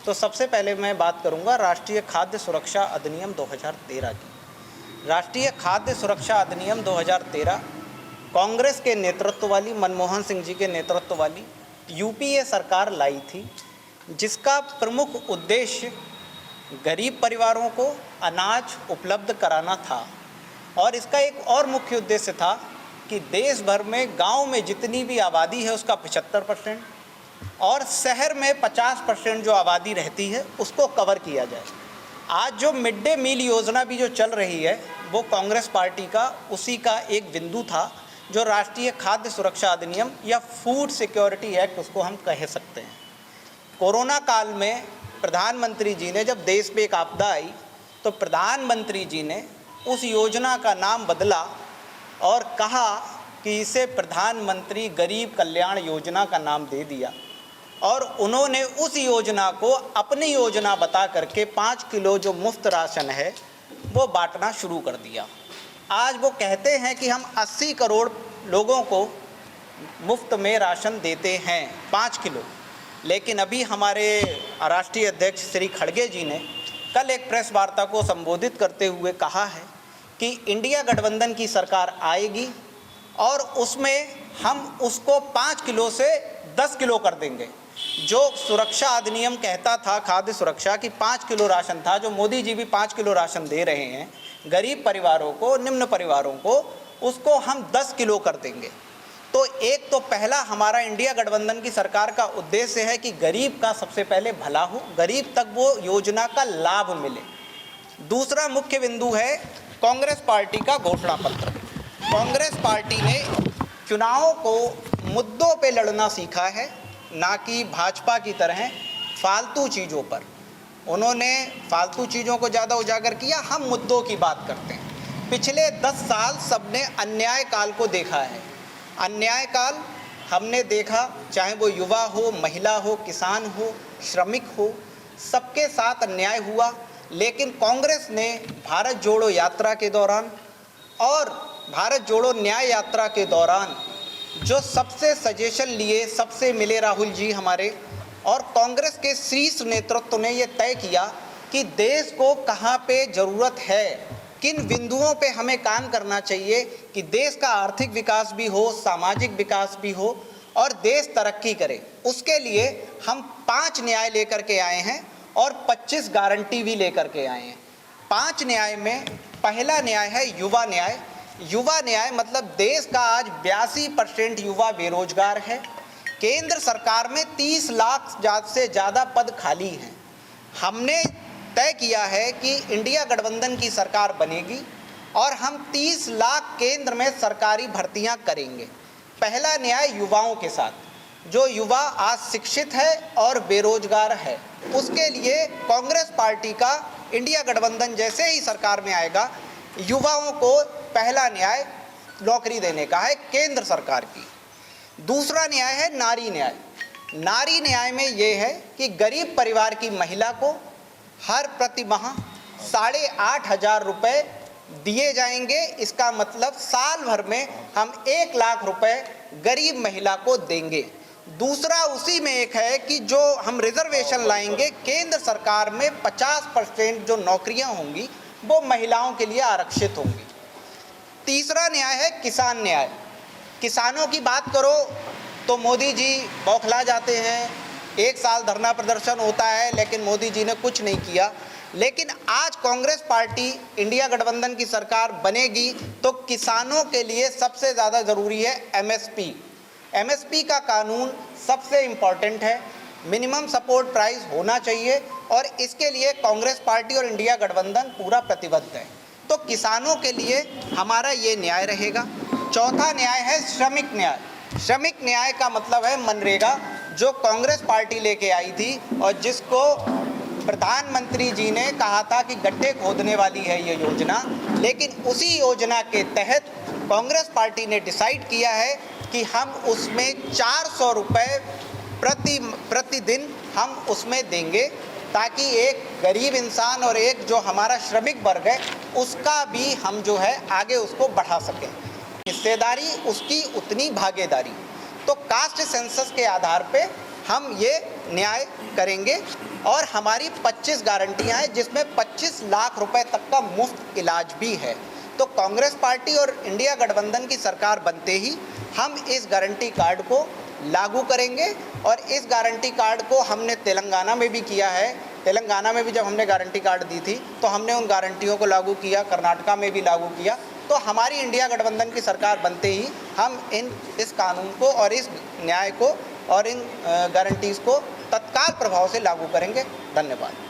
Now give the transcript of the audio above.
तो सबसे पहले मैं बात करूंगा राष्ट्रीय खाद्य सुरक्षा अधिनियम 2013 की। राष्ट्रीय खाद्य सुरक्षा अधिनियम 2013 कांग्रेस के नेतृत्व वाली, मनमोहन सिंह जी के नेतृत्व वाली यूपीए सरकार लाई थी, जिसका प्रमुख उद्देश्य गरीब परिवारों को अनाज उपलब्ध कराना था। और इसका एक और मुख्य उद्देश्य था कि देश भर में गांव में जितनी भी आबादी है उसका 75% और शहर में 50% जो आबादी रहती है उसको कवर किया जाए। आज जो मिड डे मील योजना भी जो चल रही है वो कांग्रेस पार्टी का उसी का एक बिंदु था, जो राष्ट्रीय खाद्य सुरक्षा अधिनियम या फूड सिक्योरिटी एक्ट उसको हम कह सकते हैं। कोरोना काल में प्रधानमंत्री जी ने जब देश पे एक आपदा आई तो प्रधानमंत्री जी ने उस योजना का नाम बदला और कहा कि इसे प्रधानमंत्री गरीब कल्याण योजना का नाम दे दिया। और उन्होंने उस योजना को अपनी योजना बता करके 5 किलो जो मुफ्त राशन है वो बांटना शुरू कर दिया। आज वो कहते हैं कि हम 80 करोड़ लोगों को मुफ्त में राशन देते हैं 5 किलो, लेकिन अभी हमारे राष्ट्रीय अध्यक्ष श्री खड़गे जी ने कल एक प्रेस वार्ता को संबोधित करते हुए कहा है कि इंडिया गठबंधन की सरकार आएगी और उसमें हम उसको 5 किलो से 10 किलो कर देंगे। जो सुरक्षा अधिनियम कहता था खाद्य सुरक्षा की 5 किलो राशन था, जो मोदी जी भी 5 किलो राशन दे रहे हैं गरीब परिवारों को, निम्न परिवारों को, उसको हम 10 किलो कर देंगे। तो एक तो पहला हमारा इंडिया गठबंधन की सरकार का उद्देश्य है कि गरीब का सबसे पहले भला हो, गरीब तक वो योजना का लाभ मिले। दूसरा मुख्य बिंदु है कांग्रेस पार्टी का घोषणा पत्र। कांग्रेस पार्टी ने चुनावों को मुद्दों पे लड़ना सीखा है, ना कि भाजपा की तरह फालतू चीज़ों पर। उन्होंने फालतू चीज़ों को ज़्यादा उजागर किया, हम मुद्दों की बात करते हैं। पिछले 10 साल सबने अन्याय काल को देखा है। अन्याय काल हमने देखा, चाहे वो युवा हो, महिला हो, किसान हो, श्रमिक हो, सबके साथ अन्याय हुआ। लेकिन कांग्रेस ने भारत जोड़ो यात्रा के दौरान और भारत जोड़ो न्याय यात्रा के दौरान जो सबसे सजेशन लिए, सबसे मिले राहुल जी हमारे, और कांग्रेस के शीर्ष नेतृत्व ने ये तय किया कि देश को कहाँ पे ज़रूरत है, किन बिंदुओं पे हमें काम करना चाहिए कि देश का आर्थिक विकास भी हो, सामाजिक विकास भी हो और देश तरक्की करे। उसके लिए हम 5 न्याय लेकर के आए हैं और 25 गारंटी भी लेकर के आए हैं। 5 न्याय में पहला न्याय है युवा न्याय। युवा न्याय मतलब देश का आज 82% युवा बेरोजगार है। केंद्र सरकार में 30 लाख से ज़्यादा पद खाली हैं। हमने तय किया है कि इंडिया गठबंधन की सरकार बनेगी और हम 30 लाख केंद्र में सरकारी भर्तियां करेंगे। पहला न्याय युवाओं के साथ, जो युवा आज शिक्षित है और बेरोजगार है, उसके लिए कांग्रेस पार्टी का इंडिया गठबंधन जैसे ही सरकार में आएगा, युवाओं को पहला न्याय नौकरी देने का है केंद्र सरकार की। दूसरा न्याय है नारी न्याय। नारी न्याय में ये है कि गरीब परिवार की महिला को हर प्रति माह 8,500 रुपये दिए जाएंगे। इसका मतलब साल भर में हम 1 लाख रुपए गरीब महिला को देंगे। दूसरा उसी में एक है कि जो हम रिजर्वेशन लाएंगे, केंद्र सरकार में 50% जो नौकरियां होंगी वो महिलाओं के लिए आरक्षित होंगी। तीसरा न्याय है किसान न्याय। किसानों की बात करो तो मोदी जी बौखला जाते हैं, 1 साल धरना प्रदर्शन होता है लेकिन मोदी जी ने कुछ नहीं किया। लेकिन आज कांग्रेस पार्टी इंडिया गठबंधन की सरकार बनेगी तो किसानों के लिए सबसे ज़्यादा ज़रूरी है एमएसपी। एमएसपी का कानून सबसे इम्पॉर्टेंट है, मिनिमम सपोर्ट प्राइस होना चाहिए और इसके लिए कांग्रेस पार्टी और इंडिया गठबंधन पूरा प्रतिबद्ध है। तो किसानों के लिए हमारा ये न्याय रहेगा। चौथा न्याय है श्रमिक न्याय। श्रमिक न्याय का मतलब है मनरेगा, जो कांग्रेस पार्टी लेके आई थी और जिसको प्रधानमंत्री जी ने कहा था कि गड्ढे खोदने वाली है ये योजना। लेकिन उसी योजना के तहत कांग्रेस पार्टी ने डिसाइड किया है कि हम उसमें 400 रुपये प्रतिदिन हम उसमें देंगे, ताकि एक गरीब इंसान और एक जो हमारा श्रमिक वर्ग है उसका भी हम जो है आगे उसको बढ़ा सकें। हिस्सेदारी उसकी उतनी भागीदारी। तो कास्ट सेंसस के आधार पे हम ये न्याय करेंगे। और हमारी 25 गारंटियां हैं, जिसमें 25 लाख रुपए तक का मुफ्त इलाज भी है। तो कांग्रेस पार्टी और इंडिया गठबंधन की सरकार बनते ही हम इस गारंटी कार्ड को लागू करेंगे। और इस गारंटी कार्ड को हमने तेलंगाना में भी किया है। तेलंगाना में भी जब हमने गारंटी कार्ड दी थी तो हमने उन गारंटियों को लागू किया, कर्नाटका में भी लागू किया। तो हमारी इंडिया गठबंधन की सरकार बनते ही हम इस कानून को और इस न्याय को और इन गारंटीज़ को तत्काल प्रभाव से लागू करेंगे। धन्यवाद।